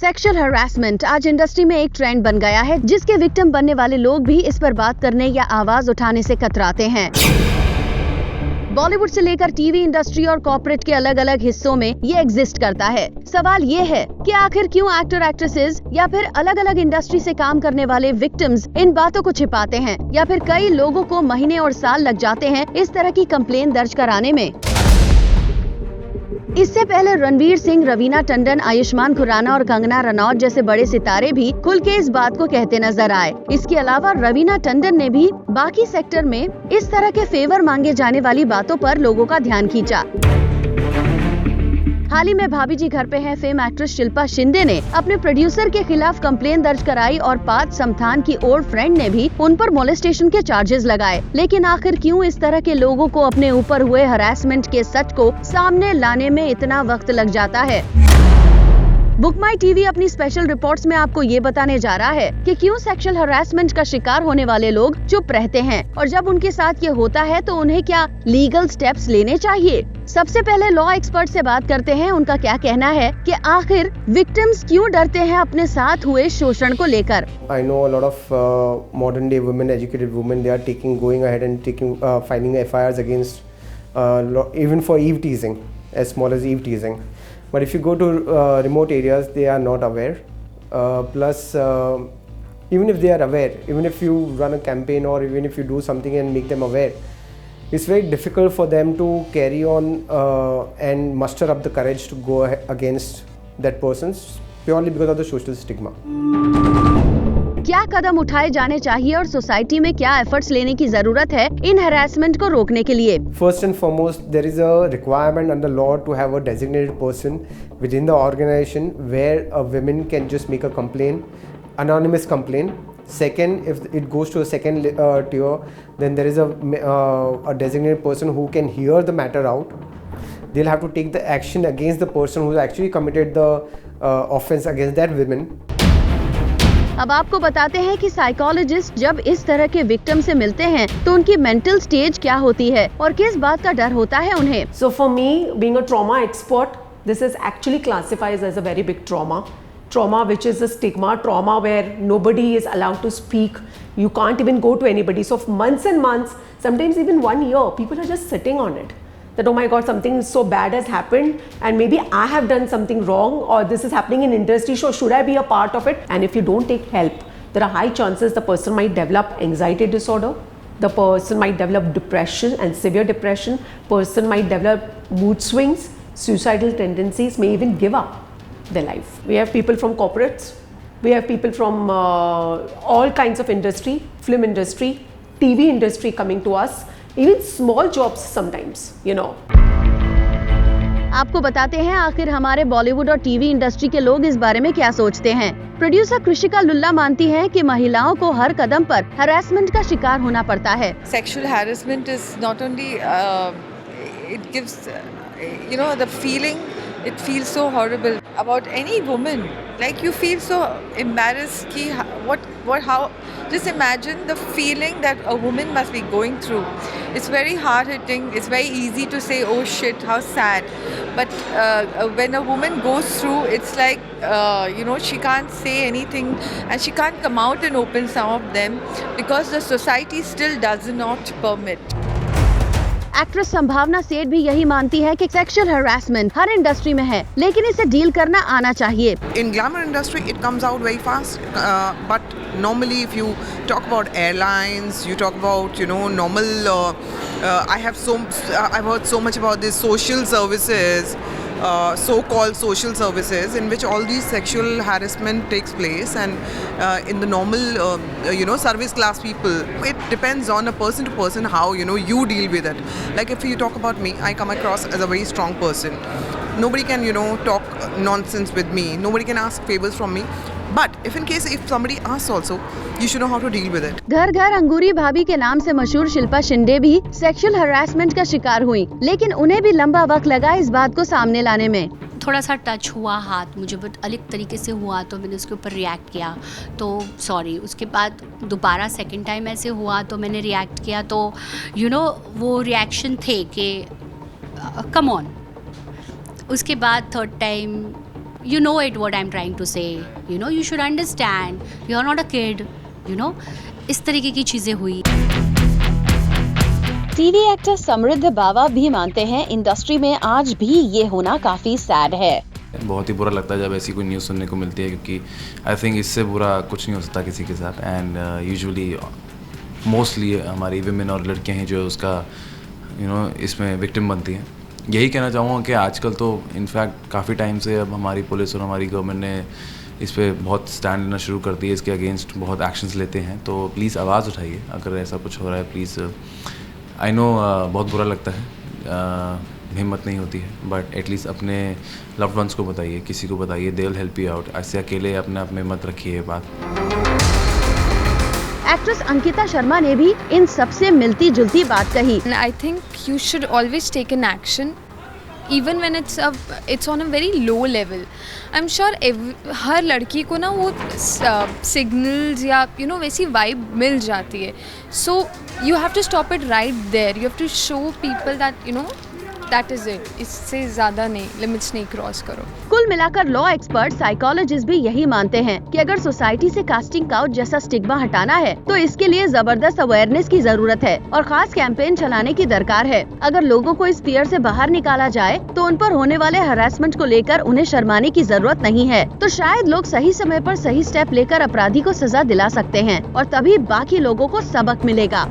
Sexual harassment आज industry में एक ट्रेंड बन गया है, जिसके विक्टिम बनने वाले लोग भी इस पर बात करने या आवाज उठाने से कतराते हैं। बॉलीवुड से लेकर टीवी इंडस्ट्री और कॉर्पोरेट के अलग अलग हिस्सों में ये एग्जिस्ट करता है। सवाल ये है कि आखिर क्यों एक्टर एक्ट्रेसेस या फिर अलग अलग इंडस्ट्री से काम करने वाले विक्टिम्स इन बातों को छिपाते हैं, या फिर कई लोगों को महीने और साल लग जाते हैं इस तरह की कंप्लेन दर्ज कराने में। इससे पहले रणवीर सिंह, रवीना टंडन, आयुष्मान खुराना और कंगना रनौत जैसे बड़े सितारे भी खुल के इस बात को कहते नजर आए। इसके अलावा रवीना टंडन ने भी बाकी सेक्टर में इस तरह के फेवर मांगे जाने वाली बातों पर लोगों का ध्यान खींचा। हाल ही में भाभी जी घर पे हैं फेम एक्ट्रेस शिल्पा शिंदे ने अपने प्रोड्यूसर के खिलाफ कंप्लेन दर्ज कराई और पार्थ समथान की ओल्ड फ्रेंड ने भी उन पर मोलेस्टेशन के चार्जेस लगाए। लेकिन आखिर क्यों इस तरह के लोगों को अपने ऊपर हुए हरासमेंट के सच को सामने लाने में इतना वक्त लग जाता है? बुक माई टीवी अपनी स्पेशल रिपोर्ट्स में आपको ये बताने जा रहा है कि क्यों सेक्सुअल हरासमेंट का शिकार होने वाले लोग चुप रहते हैं, और जब उनके साथ ये होता है तो उन्हें क्या लीगल स्टेप्स लेने चाहिए। सबसे पहले लॉ एक्सपर्ट से बात करते हैं, उनका क्या कहना है कि आखिर विक्टिम्स क्यों डरते हैं अपने साथ हुए शोषण को लेकर। I know a lot of modern day women, educated women, they are going ahead and filing FIRs against even for eve teasing, as small as eve teasing. But if you go to remote areas, they are not aware. Plus, even if they are aware, even if you run a campaign or even if you do something and make them aware, it's very difficult for them to carry on and muster up the courage to go against that person purely because of the social stigma. क्या कदम उठाए जाने चाहिए और society में क्या efforts लेने की जरूरत है इन हैरेसमेंट को रोकने के लिए? First and foremost, there is a requirement under law to have a designated person within the organization where a women can just make a complaint, anonymous complaint. Second, if it goes to a second tier, then there is a designated person who can hear the matter out. They'll have to take the action against the person who actually committed the offense against that women. अब आपको बताते हैं कि psychologist जब इस तरह के victim से मिलते हैं तो उनकी मेंटल स्टेज क्या होती है और किस बात का डर होता है उन्हें। So for me, being a trauma expert, this is actually classified as a very big trauma. Trauma which is a stigma, trauma where nobody is allowed to speak. You can't even go to anybody. So for months and months, sometimes even 1 year, people are just sitting on it. That, oh my God, something so bad has happened and maybe I have done something wrong, or this is happening in industry, so should I be a part of it? And if you don't take help, there are high chances the person might develop anxiety disorder, the person might develop depression and severe depression, person might develop mood swings, suicidal tendencies, may even give up their life. We have people from corporates, we have people from all kinds of industry, film industry, TV industry coming to us. Even small jobs sometimes, you know. आपको बताते हैं आखिर हमारे बॉलीवुड और TV industry के लोग इस बारे में क्या सोचते हैं। प्रोड्यूसर कृषिका लुल्ला मानती हैं कि महिलाओं को हर कदम पर हरासमेंट का शिकार होना पड़ता है। Sexual harassment is not only it gives the feeling, it feels so horrible about any woman, like you feel so embarrassed ki how just imagine the feeling that a woman must be going through. It's very hard hitting, it's very easy to say oh shit, how sad, but when a woman goes through, it's like she can't say anything and she can't come out and open some of them because the society still does not permit. Actress संभावना सेठ भी यही मानती है कि sexual harassment हर industry में है, लेकिन इसे डील करना आना चाहिए। In glamour industry, it comes out very fast, but normally if you talk about airlines, you talk about normal. I've heard so much about these social services, so-called social services, in which all these sexual harassment takes place, and in the normal service class people, it depends on a person to person how you deal with it. Like if you talk about me, I come across as a very strong person. Nobody can talk nonsense with me, nobody can ask favors from me. But if somebody asks also, you should know how to deal with it. घर घर अंगूरी भाभी के नाम से मशहूर शिल्पा शिंदे भी sexual harassment का शिकार हुई, लेकिन उन्हें भी लंबा वक्त लगा इस बात को सामने लाने में। थोड़ा सा टच हुआ हाथ मुझे, बट अलग तरीके से हुआ तो मैंने उसके ऊपर रिएक्ट किया, तो सॉरी। उसके बाद दोबारा सेकंड टाइम ऐसे हुआ तो मैंने रिएक्ट किया, तो वो रिएक्शन थे कि कम ऑन। उसके बाद third time you know it what I'm trying to say, you know, you should understand, you're not a kid, you know, इस तरीके की चीज़ें हुई। टीवी एक्टर समृद्ध बावा भी मानते हैं इंडस्ट्री में आज भी ये होना काफी सैड है। बहुत ही बुरा लगता है जब ऐसी कोई न्यूज़ सुनने को मिलती है, क्योंकि आई थिंक इससे बुरा कुछ नहीं हो सकता किसी के साथ। एंड यूजुअली मोस्टली हमारी विमेन और लड़कियां हैं जो उसका इसमें विक्टिम बनती हैं। यही कहना चाहूँगा कि आजकल तो इनफैक्ट काफ़ी टाइम से अब हमारी पुलिस और हमारी गवर्नमेंट ने इस पर बहुत स्टैंड लेना शुरू कर दिया, इसके अगेंस्ट बहुत एक्शंस लेते हैं। तो प्लीज़ आवाज़ उठाइए अगर ऐसा कुछ हो रहा है, प्लीज़। आई नो बहुत बुरा लगता है, हिम्मत नहीं होती है, बट एटलीस्ट अपने लव्ड वंस को बताइए, किसी को बताइए, they will help you out. ऐसे अकेले अपने आप में मत रखिए ये बात। एक्ट्रेस अंकिता शर्मा ने भी इन सबसे मिलती जुलती बात कही। I think you should always take an action, even when it's on a very low level. I'm sure हर लड़की को ना वो signals या वैसी vibe मिल जाती है. So you have to stop it right there. You have to show people that that is it. इससे ज़्यादा नहीं, लिमिट्स नहीं क्रॉस करो। कुल मिलाकर लॉ एक्सपर्ट साइकोलॉजिस्ट भी यही मानते हैं कि अगर सोसाइटी से कास्टिंग काउच जैसा स्टिग्मा हटाना है तो इसके लिए जबरदस्त अवेयरनेस की जरूरत है और खास कैंपेन चलाने की दरकार है। अगर लोगों को इस फियर से बाहर निकाला जाए तो उन पर होने वाले हरासमेंट को लेकर उन्हें शर्माने की जरूरत नहीं है। तो शायद लोग सही समय पर सही स्टेप लेकर अपराधी को सजा दिला सकते हैं और तभी बाकी लोगों को सबक मिलेगा।